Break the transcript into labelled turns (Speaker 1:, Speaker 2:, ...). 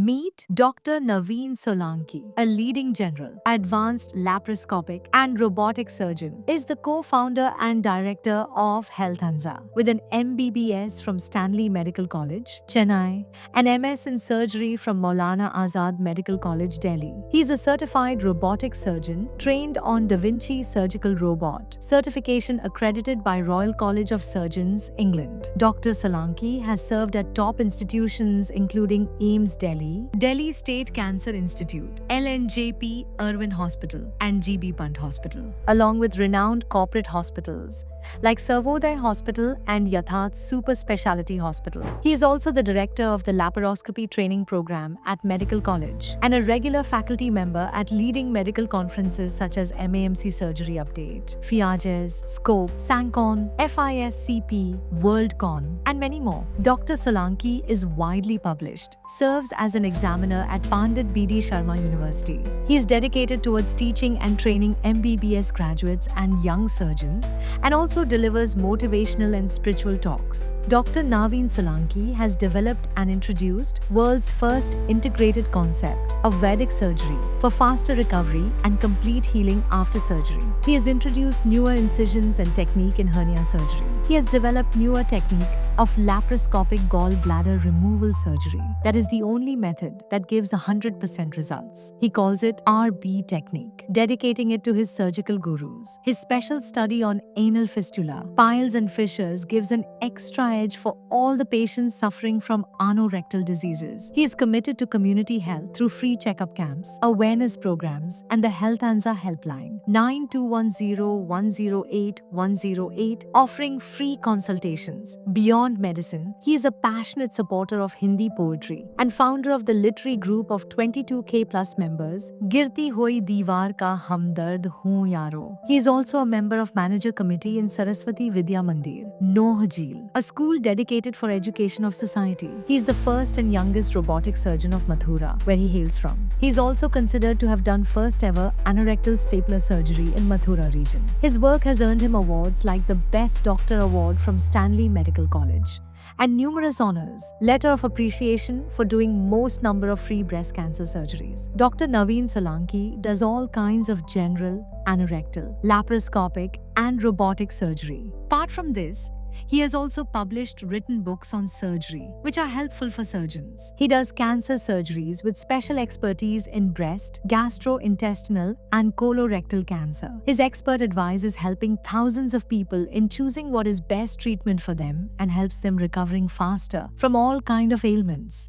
Speaker 1: Meet Dr. Naveen Solanki, a leading general, advanced laparoscopic and robotic surgeon, is the co-founder and director of Healthanza with an MBBS from Stanley Medical College, Chennai, and MS in surgery from Maulana Azad Medical College, Delhi. He is a certified robotic surgeon trained on Da Vinci surgical robot, certification accredited by Royal College of Surgeons, England. Dr. Solanki has served at top institutions including AIIMS Delhi, Delhi State Cancer Institute, LNJP Irvine Hospital, and GB Pant Hospital, along with renowned corporate hospitals like Sarvodaya Hospital and Yatharth Super Speciality Hospital. He is also the director of the laparoscopy training program at Medical College and a regular faculty member at leading medical conferences such as MAMC Surgery Update, FIAGES, Scope, SANCON, FISCP, WorldCon, and many more. Dr. Solanki is widely published, serves as an examiner at Pandit B.D. Sharma University. He is dedicated towards teaching and training MBBS graduates and young surgeons, and also delivers motivational and spiritual talks. Dr. Naveen Solanki has developed and introduced world's first integrated concept of Vedic surgery for faster recovery and complete healing after surgery. He has introduced newer incisions and technique in hernia surgery. He has developed newer technique of laparoscopic gallbladder removal surgery that is the only method that gives 100% results. He calls it RB technique, dedicating it to his surgical gurus. His special study on anal fistula, piles and fissures gives an extra edge for all the patients suffering from anorectal diseases. He is committed to community health through free checkup camps, awareness programs, and the Healthanza helpline 9210-108-108, offering free consultations. Beyond medicine, he is a passionate supporter of Hindi poetry and founder of the literary group of 22K plus members, Girti Hoi Diwar Ka Hamdard Hoon Yaro. He is also a member of manager committee in Saraswati Vidya Mandir, Nohjeel, a school dedicated for education of society. He is the first and youngest robotic surgeon of Mathura, where he hails from. He is also considered to have done first ever anorectal stapler surgery in Mathura region. His work has earned him awards like the Best Doctor Award from Stanley Medical College and numerous honors, letter of appreciation for doing most number of free breast cancer surgeries. Dr. Naveen Solanki does all kinds of general, anorectal, laparoscopic, and robotic surgery. Apart from this, he has also published written books on surgery, which are helpful for surgeons. He does cancer surgeries with special expertise in breast, gastrointestinal, and colorectal cancer. His expert advice is helping thousands of people in choosing what is best treatment for them and helps them recovering faster from all kind of ailments.